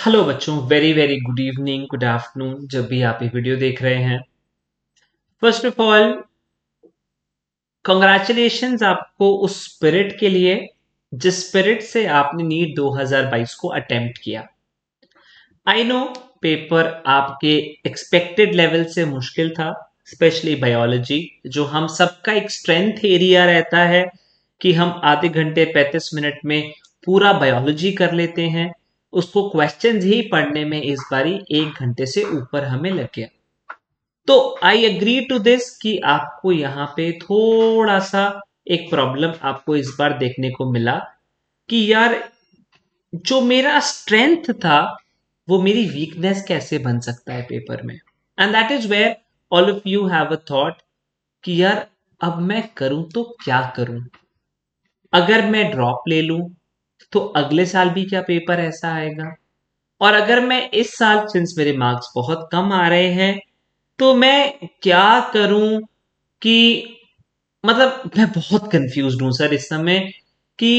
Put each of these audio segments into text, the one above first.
Hello बच्चों, very very good evening, good afternoon, जब भी आप ये वीडियो देख रहे हैं। फर्स्ट ऑफ ऑल, कॉन्ग्रेचुलेशंस आपको उस स्पिरिट के लिए जिस स्पिरिट से आपने नीट 2022 को अटेम्प्ट किया। आई नो पेपर आपके एक्सपेक्टेड लेवल से मुश्किल था, स्पेशली बायोलॉजी, जो हम सबका एक स्ट्रेंथ एरिया रहता है कि हम आधे घंटे 35 मिनट में पूरा बायोलॉजी कर लेते हैं। उसको क्वेश्चंस ही पढ़ने में इस बारी 1 घंटे से ऊपर हमें लग गया। तो आई एग्री टू दिस कि आपको यहाँ पे थोड़ा सा एक प्रॉब्लम आपको इस बार देखने को मिला कि यार, जो मेरा स्ट्रेंथ था वो मेरी वीकनेस कैसे बन सकता है पेपर में। And that is where all of you have a thought कि यार, अब मैं करूं तो क्या करूं। अगर मैं ड्रॉप ले लूं तो अगले साल भी क्या पेपर ऐसा आएगा, और अगर मैं इस साल सिंस मेरे मार्क्स बहुत कम आ रहे हैं तो मैं क्या करूं कि मतलब मैं बहुत कंफ्यूज हूं सर इस समय कि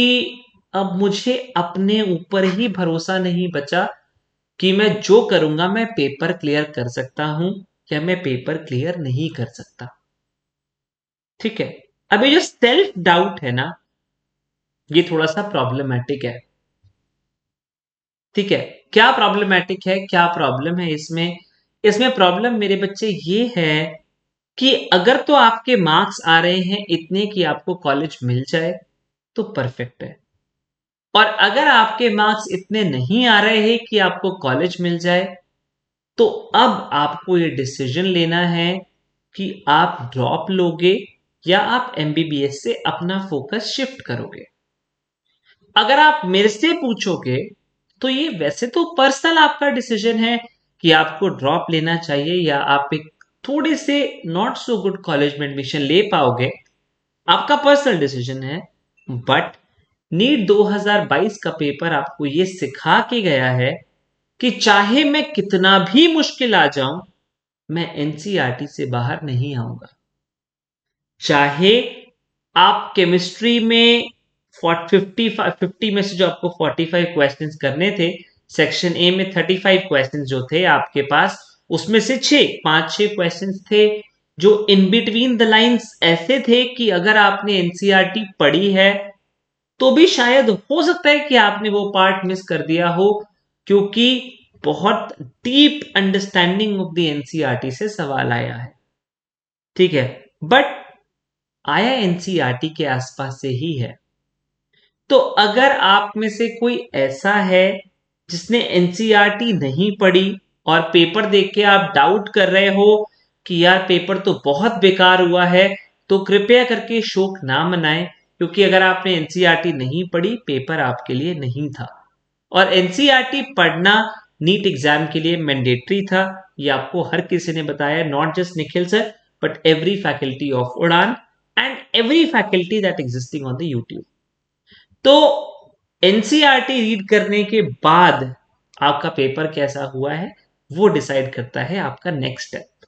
अब मुझे अपने ऊपर ही भरोसा नहीं बचा कि मैं जो करूंगा मैं पेपर क्लियर कर सकता हूं या मैं पेपर क्लियर नहीं कर सकता। ठीक है, अभी जो सेल्फ डाउट है ना, ये थोड़ा सा प्रॉब्लमेटिक है। ठीक है, क्या प्रॉब्लमेटिक है, क्या प्रॉब्लम है इसमें? इसमें प्रॉब्लम मेरे बच्चे ये है कि अगर तो आपके मार्क्स आ रहे हैं इतने कि आपको कॉलेज मिल जाए तो परफेक्ट है, और अगर आपके मार्क्स इतने नहीं आ रहे हैं कि आपको कॉलेज मिल जाए तो अब आपको ये डिसीजन लेना है कि आप ड्रॉप लोगे या आप एमबीबीएस से अपना फोकस शिफ्ट करोगे। अगर आप मेरे से पूछोगे तो ये वैसे तो पर्सनल आपका डिसीजन है कि आपको ड्रॉप लेना चाहिए या आप एक थोड़े से नॉट सो गुड कॉलेज में एडमिशन ले पाओगे, आपका पर्सनल डिसीजन है। बट नीट 2022 का पेपर आपको ये सिखा के गया है कि चाहे मैं कितना भी मुश्किल आ जाऊं, मैं एनसीईआरटी से बाहर नहीं आऊंगा। चाहे आप केमिस्ट्री में 50 में से जो आपको 45 क्वेश्चंस करने थे, सेक्शन ए में 35 क्वेश्चंस जो थे आपके पास, उसमें से 5-6 क्वेश्चंस थे जो इन बिटवीन द लाइंस ऐसे थे कि अगर आपने एनसीईआरटी पढ़ी है तो भी शायद हो सकता है कि आपने वो पार्ट मिस कर दिया हो, क्योंकि बहुत deep understanding of the NCERT से सवाल आया है। ठीक है, बट आया एनसीईआरटी के आसपास से ही है। तो अगर आप में से कोई ऐसा है जिसने एनसीईआरटी नहीं पढ़ी और पेपर देख के आप डाउट कर रहे हो कि यार पेपर तो बहुत बेकार हुआ है, तो कृपया करके शोक ना मनाएं, क्योंकि अगर आपने एनसीईआरटी नहीं पढ़ी पेपर आपके लिए नहीं था। और एनसीईआरटी पढ़ना नीट एग्जाम के लिए मैंडेटरी था, ये आपको हर किसी ने बताया, not just Nikhil sir but every faculty of Udaan and every faculty that existing on the YouTube. तो एनसीईआरटी रीड करने के बाद आपका पेपर कैसा हुआ है वो डिसाइड करता है आपका नेक्स्ट स्टेप।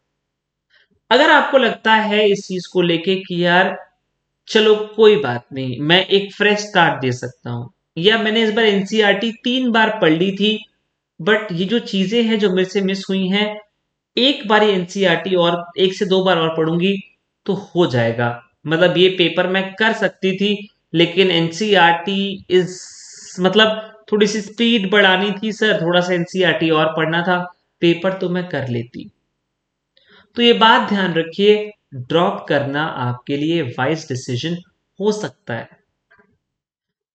अगर आपको लगता है इस चीज को लेके कि यार चलो कोई बात नहीं, मैं एक फ्रेश स्टार्ट दे सकता हूं, या मैंने इस बार एनसीईआरटी 3 बार पढ़ ली थी बट ये जो चीजें हैं जो मेरे से मिस हुई हैं, एक बार एनसीईआरटी और 1 से 2 बार और पढ़ूंगी तो हो जाएगा, मतलब ये पेपर मैं कर सकती थी। लेकिन एनसीईआरटी इज मतलब थोड़ी सी स्पीड बढ़ानी थी सर, थोड़ा सा एनसीईआरटी और पढ़ना था, पेपर तो मैं कर लेती। तो ये बात ध्यान रखिए, ड्रॉप करना आपके लिए वाइज डिसीजन हो सकता है।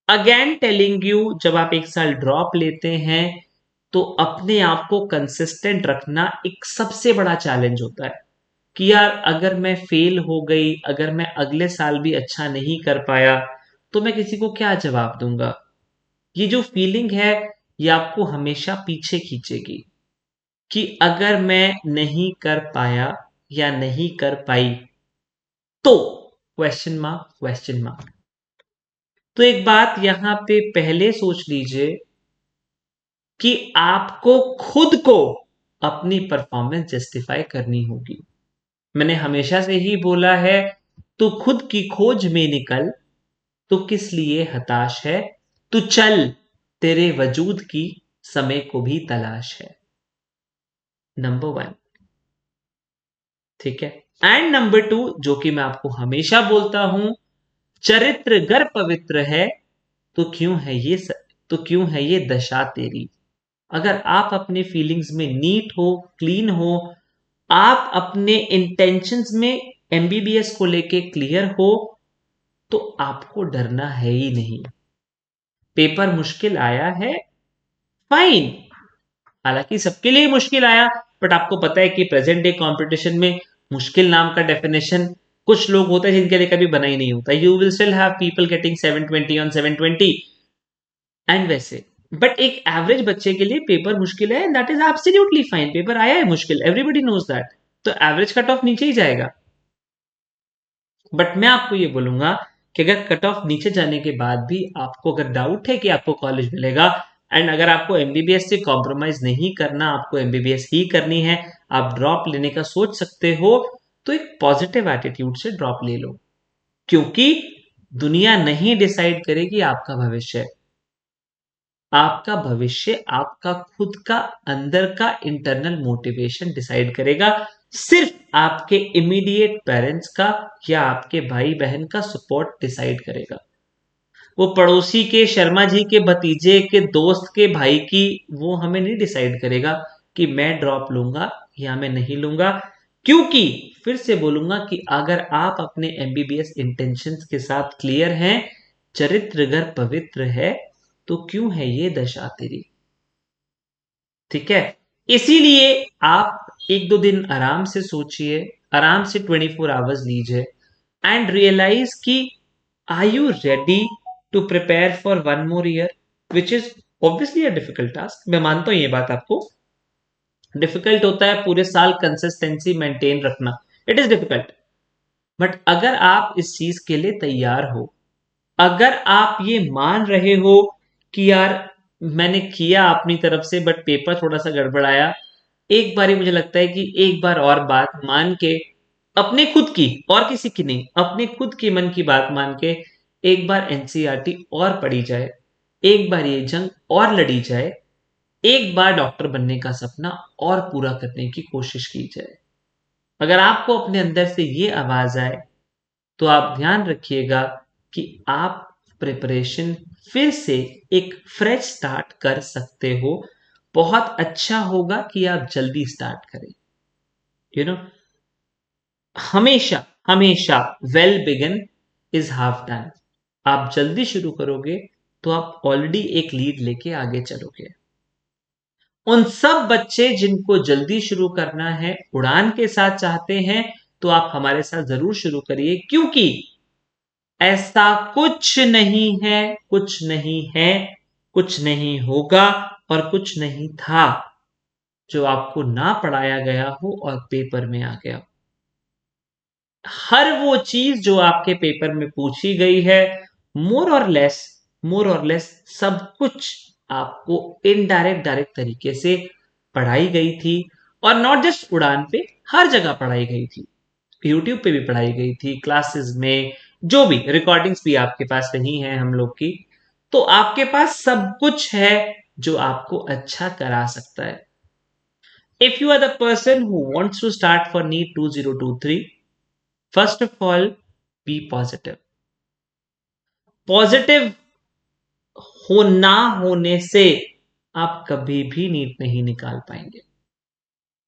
अगेन टेलिंग यू, जब आप एक साल ड्रॉप लेते हैं तो अपने आप को कंसिस्टेंट रखना एक सबसे बड़ा चैलेंज होता है कि यार अगर मैं फेल हो गई, अगर मैं अगले साल भी अच्छा नहीं कर पाया तो मैं किसी को क्या जवाब दूंगा। ये जो फीलिंग है ये आपको हमेशा पीछे खींचेगी कि अगर मैं नहीं कर पाया या नहीं कर पाई तो क्वेश्चन मार्क क्वेश्चन मार्क। तो एक बात यहां पे पहले सोच लीजिए कि आपको खुद को अपनी परफॉर्मेंस जस्टिफाई करनी होगी। मैंने हमेशा से ही बोला है, तू खुद की खोज में निकल, तू किस लिए हताश है, तू चल, तेरे वजूद की समय को भी तलाश है। नंबर 1, ठीक है। एंड नंबर 2, जो कि मैं आपको हमेशा बोलता हूं, चरित्र गर पवित्र है तो क्यों है ये दशा तेरी। अगर आप अपने फीलिंग्स में नीट हो, क्लीन हो, आप अपने इंटेंशंस में एमबीबीएस को लेके क्लियर हो, तो आपको डरना है ही नहीं। पेपर मुश्किल आया है, फाइन, हालांकि सबके लिए मुश्किल आया, बट आपको पता है कि प्रेजेंट डे कंपटीशन में मुश्किल नाम का डेफिनेशन कुछ लोग होते हैं जिनके लिए कभी बना ही नहीं होता। You will still have people getting 720 on 720, and वैसे, बट एक एवरेज बच्चे के लिए पेपर मुश्किल है, that is absolutely fine. Paper आया है मुश्किल, एवरीबडी नोज दैट, तो एवरेज कट ऑफ नीचे ही जाएगा। बट मैं आपको ये बोलूंगा कि अगर कट ऑफ नीचे जाने के बाद भी आपको अगर डाउट है कि आपको कॉलेज मिलेगा, एंड अगर आपको एमबीबीएस से कॉम्प्रोमाइज नहीं करना, आपको एमबीबीएस ही करनी है, आप ड्रॉप लेने का सोच सकते हो, तो एक पॉजिटिव एटीट्यूड से ड्रॉप ले लो। क्योंकि दुनिया नहीं डिसाइड करेगी आपका भविष्य। आपका भविष्य आपका खुद का अंदर का इंटरनल मोटिवेशन डिसाइड करेगा। सिर्फ आपके इमीडिएट पेरेंट्स का या आपके भाई बहन का सपोर्ट डिसाइड करेगा। वो पड़ोसी के, शर्मा जी के भतीजे के, दोस्त के भाई की, वो हमें नहीं डिसाइड करेगा कि मैं ड्रॉप लूंगा या मैं नहीं लूंगा। क्योंकि फिर से बोलूंगा कि अगर आप अपने एमबीबीएस इंटेंशंस के साथ क्लियर हैं, चरित्र अगर पवित्र है तो क्यों है ये दशा तेरी। ठीक है, इसीलिए आप एक दो दिन आराम से सोचिए, आराम से 24 आवर्स लीजिए, एंड रियलाइज कि are you ready to prepare for 1 more year, which is obviously a difficult task. मैं मानता हूं ये बात, आपको डिफिकल्ट होता है पूरे साल कंसिस्टेंसी मेंटेन रखना, इट इज डिफिकल्ट। बट अगर आप इस चीज के लिए तैयार हो, अगर आप ये मान रहे हो कि यार मैंने किया अपनी तरफ से बट पेपर थोड़ा सा गड़बड़ाया, एक बार ही मुझे लगता है कि एक बार और बात मान के, अपने खुद की और किसी की नहीं, अपने खुद की मन की बात मान के एक बार एनसीईआरटी और पढ़ी जाए, एक बार ये जंग और लड़ी जाए, एक बार डॉक्टर बनने का सपना और पूरा करने की कोशिश की जाए। अगर आपको अपने अंदर से ये आवाज आए, तो आप ध्यान रखिएगा कि आप प्रिपरेशन फिर से एक फ्रेश स्टार्ट कर सकते हो। बहुत अच्छा होगा कि आप जल्दी स्टार्ट करें। यू नो, हमेशा हमेशा well begin is half done. आप जल्दी शुरू करोगे तो आप ऑलरेडी एक लीड लेके आगे चलोगे। उन सब बच्चे जिनको जल्दी शुरू करना है, उड़ान के साथ चाहते हैं, तो आप हमारे साथ जरूर शुरू करिए, क्योंकि ऐसा कुछ नहीं है, कुछ नहीं है, कुछ नहीं होगा और कुछ नहीं था जो आपको ना पढ़ाया गया हो और पेपर में आ गया। हर वो चीज जो आपके पेपर में पूछी गई है, मोर और लेस सब कुछ आपको इनडायरेक्ट डायरेक्ट तरीके से पढ़ाई गई थी। और नॉट जस्ट उड़ान पे, हर जगह पढ़ाई गई थी। यूट्यूब पे भी पढ़ाई गई थी, क्लासेस में, जो भी रिकॉर्डिंग्स भी आपके पास नहीं है हम लोग की, तो आपके पास सब कुछ है जो आपको अच्छा करा सकता है। If you are the person who wants to start for NEET 2023, first of all be positive. Positive हो ना होने से आप कभी भी नीट नहीं निकाल पाएंगे।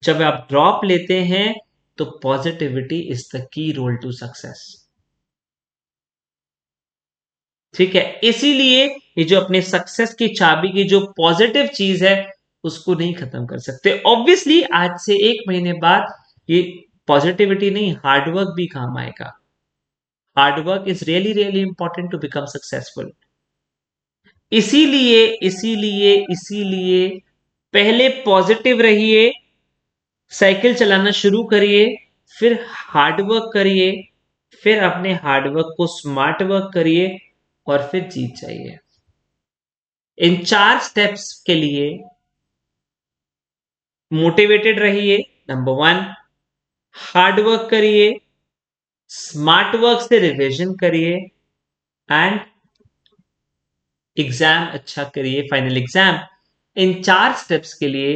जब आप ड्रॉप लेते हैं तो positivity is the key role to success. ठीक है, इसीलिए ये जो अपने सक्सेस की चाबी की जो पॉजिटिव चीज है, उसको नहीं खत्म कर सकते। ऑब्वियसली आज से 1 महीने बाद ये पॉजिटिविटी नहीं, हार्डवर्क भी काम आएगा। Hard work is really really important to become successful. इसीलिए इसीलिए इसीलिए पहले पॉजिटिव रहिए, साइकिल चलाना शुरू करिए, फिर हार्डवर्क करिए, फिर अपने हार्डवर्क को स्मार्ट वर्क करिए, और फिर जीत जाइए। इन 4 स्टेप्स के लिए मोटिवेटेड रहिए। नंबर 1, हार्डवर्क करिए, स्मार्ट वर्क से रिवीजन करिए, एंड एग्जाम अच्छा करिए, फाइनल एग्जाम। इन 4 स्टेप्स के लिए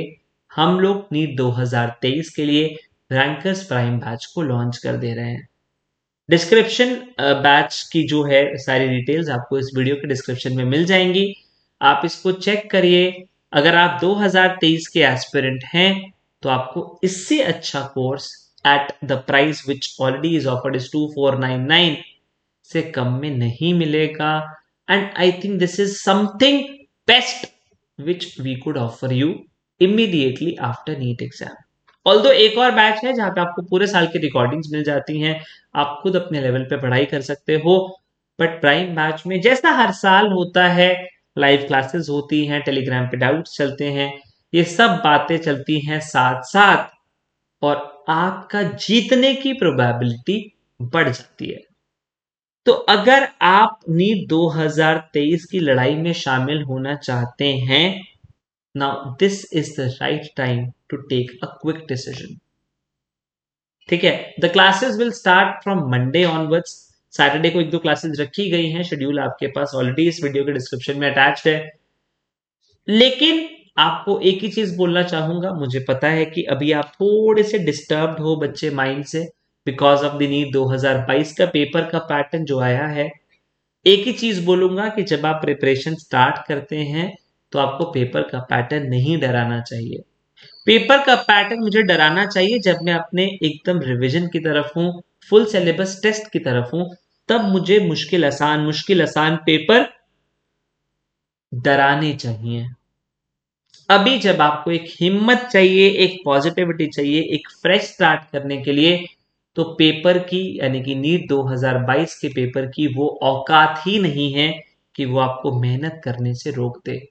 हम लोग नीट 2023 के लिए रैंकर्स प्राइम बैच को लॉन्च कर दे रहे हैं। डिस्क्रिप्शन बैच की जो है सारी डिटेल्स आपको इस वीडियो के डिस्क्रिप्शन में मिल जाएंगी। आप इसको चेक करिए। अगर आप 2023 के एस्पिरेंट हैं तो आपको इससे अच्छा course at the price which already is offered is 2499 से कम में नहीं मिलेगा। And I think this is something best which we could offer you immediately after NEET exam. Although एक और बैच है जहां पे आपको पूरे साल की रिकॉर्डिंग्स मिल जाती हैं, आप खुद अपने लेवल पे पढ़ाई कर सकते हो। बट प्राइम बैच में जैसा हर साल होता है, लाइव क्लासेस होती हैं, टेलीग्राम पे डाउट्स चलते हैं, ये सब बातें चलती हैं साथ साथ, और आपका जीतने की प्रोबेबिलिटी बढ़ जाती है। तो अगर आप नीट 2023 की लड़ाई में शामिल होना चाहते हैं, now this is the right time to take a quick decision. ठीक है, the classes will start from Monday onwards. Saturday को 1-2 क्लासेस रखी गई हैं, शेड्यूल आपके पास ऑलरेडी इस वीडियो के डिस्क्रिप्शन में अटैच्ड है। लेकिन आपको एक ही चीज बोलना चाहूंगा, मुझे पता है कि अभी आप थोड़े से डिस्टर्ब्ड हो बच्चे माइंड से, बिकॉज ऑफ द नीट 2022 का पेपर का पैटर्न जो आया है। एक ही चीज बोलूंगा कि जब आप प्रिपरेशन स्टार्ट करते हैं तो आपको पेपर का पैटर्न नहीं डराना चाहिए। पेपर का पैटर्न मुझे डराना चाहिए जब मैं अपने एकदम रिवीजन की तरफ हूं, फुल सिलेबस टेस्ट की तरफ हूं, तब मुझे मुश्किल आसान पेपर डराने चाहिए। अभी जब आपको एक हिम्मत चाहिए, एक पॉजिटिविटी चाहिए, एक फ्रेश स्टार्ट करने के लिए, तो पेपर की यानी कि नीट 2022 के पेपर की वो औकात ही नहीं है कि वो आपको मेहनत करने से रोक दे।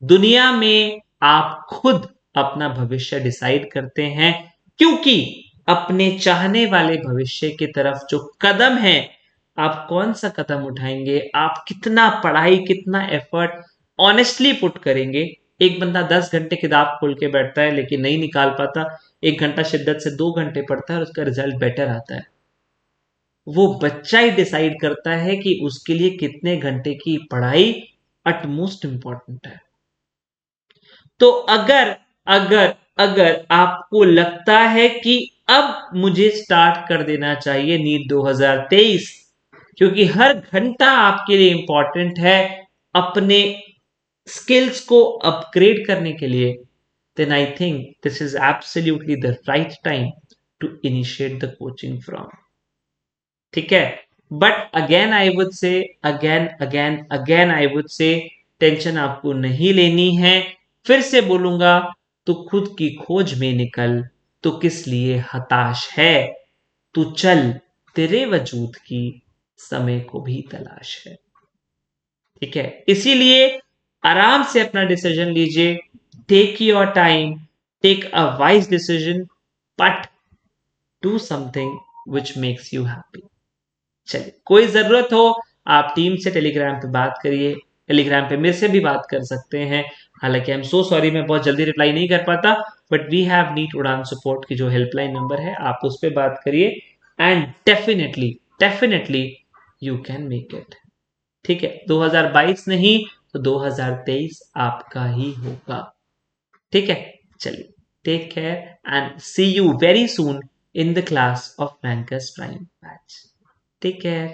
दुनिया में आप खुद अपना भविष्य डिसाइड करते हैं, क्योंकि अपने चाहने वाले भविष्य की तरफ जो कदम है, आप कौन सा कदम उठाएंगे, आप कितना पढ़ाई, कितना एफर्ट ऑनेस्टली पुट करेंगे। एक बंदा 10 घंटे किताब खोल के बैठता है लेकिन नहीं निकाल पाता, 1 घंटा शिद्दत से 2 घंटे पढ़ता है और उसका रिजल्ट बेटर आता है। वो बच्चा ही डिसाइड करता है कि उसके लिए कितने घंटे की पढ़ाई अटमोस्ट इंपॉर्टेंट है। तो अगर अगर अगर आपको लगता है कि अब मुझे स्टार्ट कर देना चाहिए नीट 2023, क्योंकि हर घंटा आपके लिए इंपॉर्टेंट है अपने स्किल्स को अपग्रेड करने के लिए, then I think this is absolutely the right time to initiate the coaching from. ठीक है, but again I would say, again again again I would say, tension आपको नहीं लेनी है। फिर से बोलूंगा, तू खुद की खोज में निकल, तो किस लिए हताश है, तू चल, तेरे वजूद की समय को भी तलाश है। ठीक है, इसीलिए आराम से अपना डिसीजन लीजिए, take your time, take a wise decision, but do something which makes you happy. चलिए, कोई जरूरत हो आप टीम से टेलीग्राम पे बात करिए, टेलीग्राम पे मेरे से भी बात कर सकते हैं। हालांकि आई एम सो सॉरी, मैं बहुत जल्दी रिप्लाई नहीं कर पाता, बट वी हैव नीट उड़ान सपोर्ट की जो हेल्पलाइन नंबर है, आप उस पर बात करिए, and definitely definitely you can make it. ठीक है, 2022 नहीं तो 2023 आपका ही होगा। ठीक है, चलिए, take care and see you very soon in the class of Rankers Prime Batch. Take care.